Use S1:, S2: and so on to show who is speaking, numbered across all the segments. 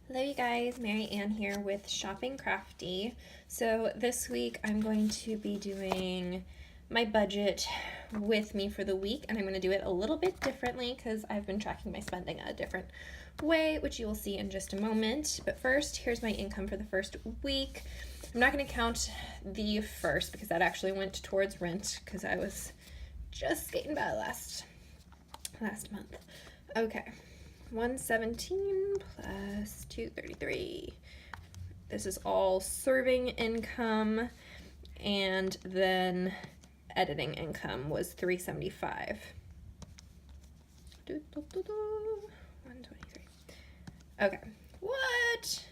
S1: Hello you guys, Mary Ann here with Shopping Crafty. So this week I'm going to be doing my budget with me for the week, and I'm going to do it a little bit differently because I've been tracking my spending a different way, which you will see in just a moment. But first, here's my income for the first week. I'm not going to count the first because that actually went towards rent because I was just skating by last month. Okay. 117 plus 233. This is all serving income, and then editing income was 375. 123. Okay. What?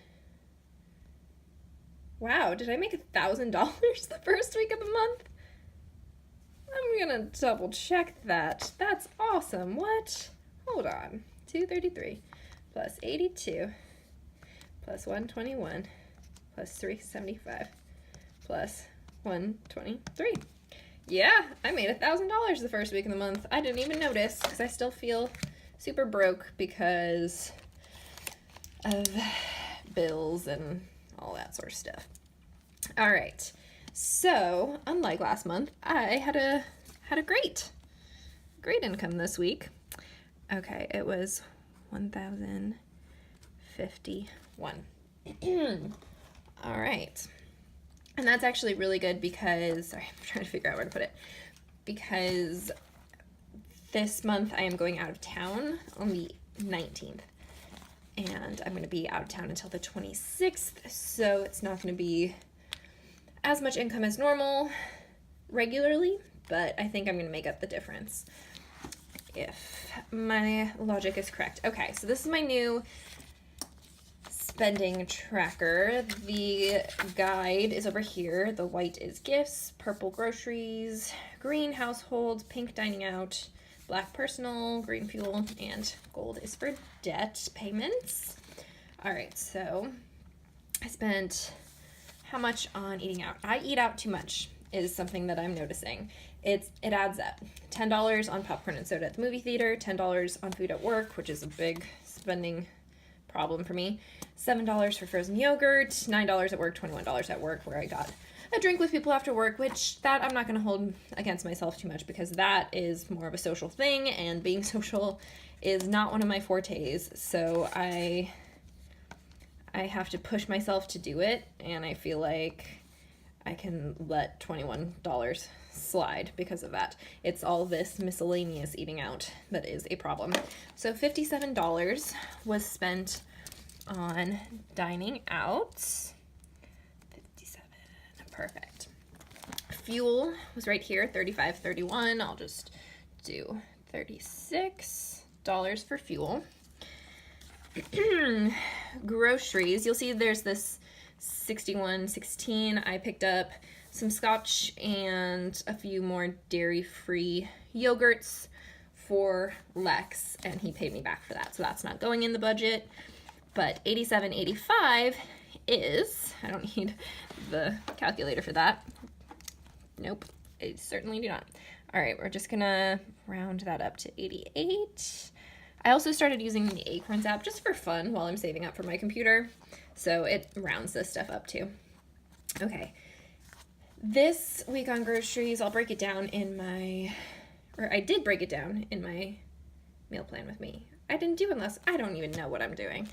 S1: Wow, did I make $1,000 the first week of the month? I'm gonna double check that. That's awesome. What? Hold on. 233 plus 82 plus 121 plus 375 plus 123. Yeah, I made $1,000 the first week of the month. I didn't even notice because I still feel super broke because of bills and all that sort of stuff. All right, so unlike last month, I had a great income this week. Okay, it was 1,051. All right. And that's actually really good because, sorry, I'm trying to figure out where to put it. Because this month I am going out of town on the 19th. And I'm going to be out of town until the 26th. So it's not going to be as much income as normal regularly, but I think I'm going to make up the difference if my logic is correct. Okay, so this is my new spending tracker. The guide is over here. The white is gifts, purple groceries, green household, pink dining out, black personal, green fuel, and gold is for debt payments. All right, so I spent how much on eating out? I eat out too much is something that I'm noticing. It adds up. $10 on popcorn and soda at the movie theater, $10 on food at work, which is a big spending problem for me, $7 for frozen yogurt, $9 at work, $21 at work, where I got a drink with people after work, which that I'm not going to hold against myself too much because that is more of a social thing, and being social is not one of my fortes, so I have to push myself to do it, and I feel like I can let $21 slide because of that. It's all this miscellaneous eating out that is a problem. So $57 was spent on dining out. 57, perfect. Fuel was right here, $35.31. I'll just do $36 for fuel. Groceries, you'll see there's this 61.16. I picked up some scotch and a few more dairy-free yogurts for Lex, and he paid me back for that, so that's not going in the budget. But $87.85 is, I don't need the calculator for that. Nope, I certainly do not. All right, we're just gonna round that up to 88. I also started using the Acorns app just for fun while I'm saving up for my computer, so it rounds this stuff up too. Okay, this week on groceries, I'll break it down in my, or I did break it down in my meal plan with me. I didn't do unless, I don't even know what I'm doing.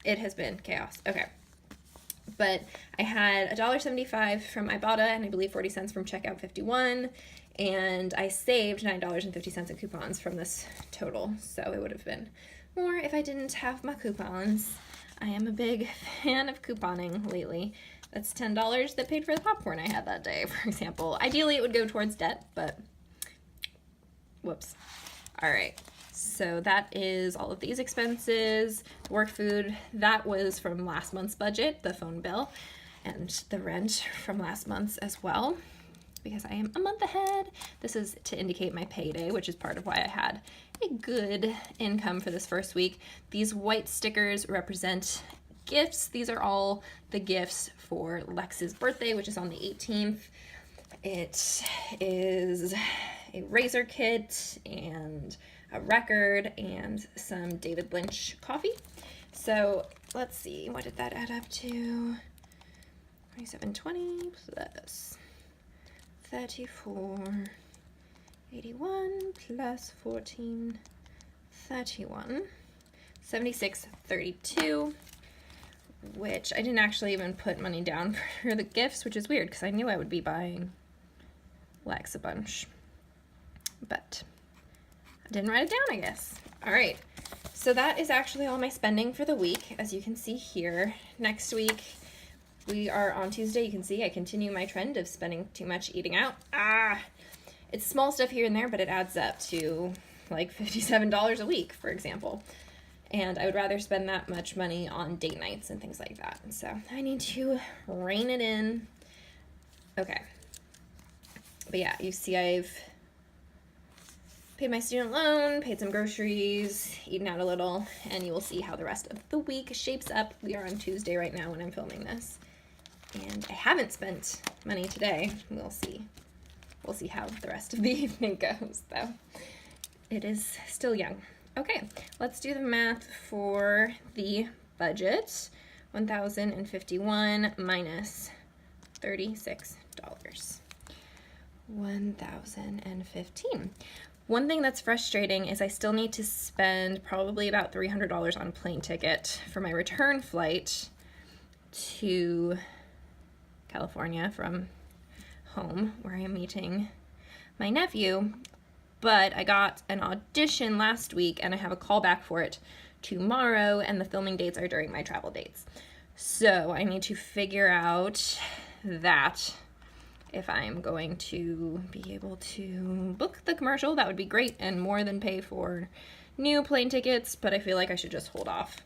S1: It has been chaos. Okay, but I had $1.75 from Ibotta and I believe 40 cents from Checkout 51, and I saved $9.50 in coupons from this total, so it would have been more if I didn't have my coupons. I am a big fan of couponing lately. That's $10 that paid for the popcorn I had that day, for example. Ideally, it would go towards debt, but whoops. All right, so that is all of these expenses. Work food, that was from last month's budget, the phone bill, and the rent from last month's as well, because I am a month ahead. This is to indicate my payday, which is part of why I had a good income for this first week. These white stickers represent gifts. These are all the gifts for Lex's birthday, which is on the 18th. It is a razor kit and a record and some David Lynch coffee. So let's see, what did that add up to? 2720 plus 3481 plus 1431, 7632, which I didn't actually even put money down for the gifts, which is weird because I knew I would be buying Lex a bunch, but I didn't write it down, I guess. All right, so that is actually all my spending for the week, as you can see here. Next week, we are on Tuesday. You can see I continue my trend of spending too much eating out. It's small stuff here and there, but it adds up to like $57 a week, for example. And I would rather spend that much money on date nights and things like that. So I need to rein it in. Okay. But yeah, you see I've paid my student loan, paid some groceries, eaten out a little, and you will see how the rest of the week shapes up. We are on Tuesday right now when I'm filming this. And I haven't spent money today. We'll see. We'll see how the rest of the evening goes, though. It is still young. Okay, let's do the math for the budget. $1,051 minus $36. $1,015. One thing that's frustrating is I still need to spend probably about $300 on a plane ticket for my return flight to California from home, where I am meeting my nephew. But I got an audition last week and I have a callback for it tomorrow, and the filming dates are during my travel dates. So I need to figure out that if I'm going to be able to book the commercial. That would be great and more than pay for new plane tickets, but I feel like I should just hold off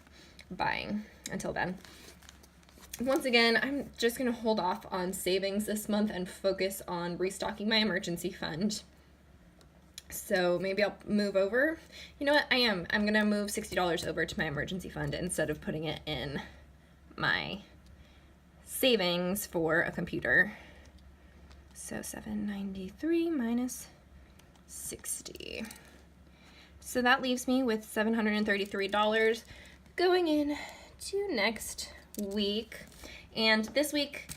S1: buying until then. Once again, I'm just going to hold off on savings this month and focus on restocking my emergency fund. So maybe I'll move over. You know what? I'm going to move $60 over to my emergency fund instead of putting it in my savings for a computer. So $793 minus 60. So that leaves me with $733 going in to next week. And this week,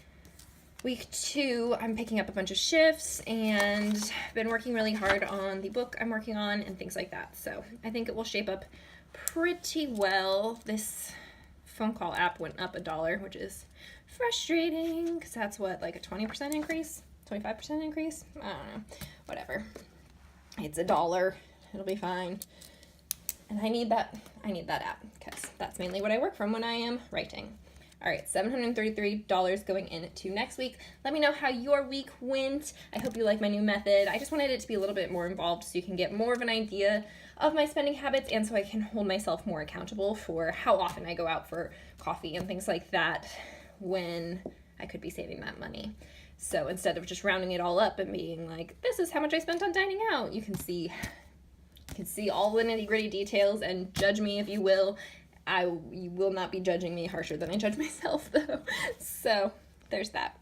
S1: week 2, I'm picking up a bunch of shifts and been working really hard on the book I'm working on and things like that. So I think it will shape up pretty well. This phone call app went up $1, which is frustrating because that's what, like a 20% increase? 25% increase? I don't know. Whatever. It's $1. It'll be fine. And I need that app because that's mainly what I work from when I am writing. All right, $733 going into next week. Let me know how your week went. I hope you like my new method. I just wanted it to be a little bit more involved so you can get more of an idea of my spending habits, and so I can hold myself more accountable for how often I go out for coffee and things like that when I could be saving that money. So instead of just rounding it all up and being like, this is how much I spent on dining out, you can see all the nitty-gritty details, and judge me if you will. You will not be judging me harsher than I judge myself, though. So there's that.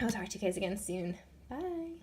S1: I'll talk to you guys again soon. Bye.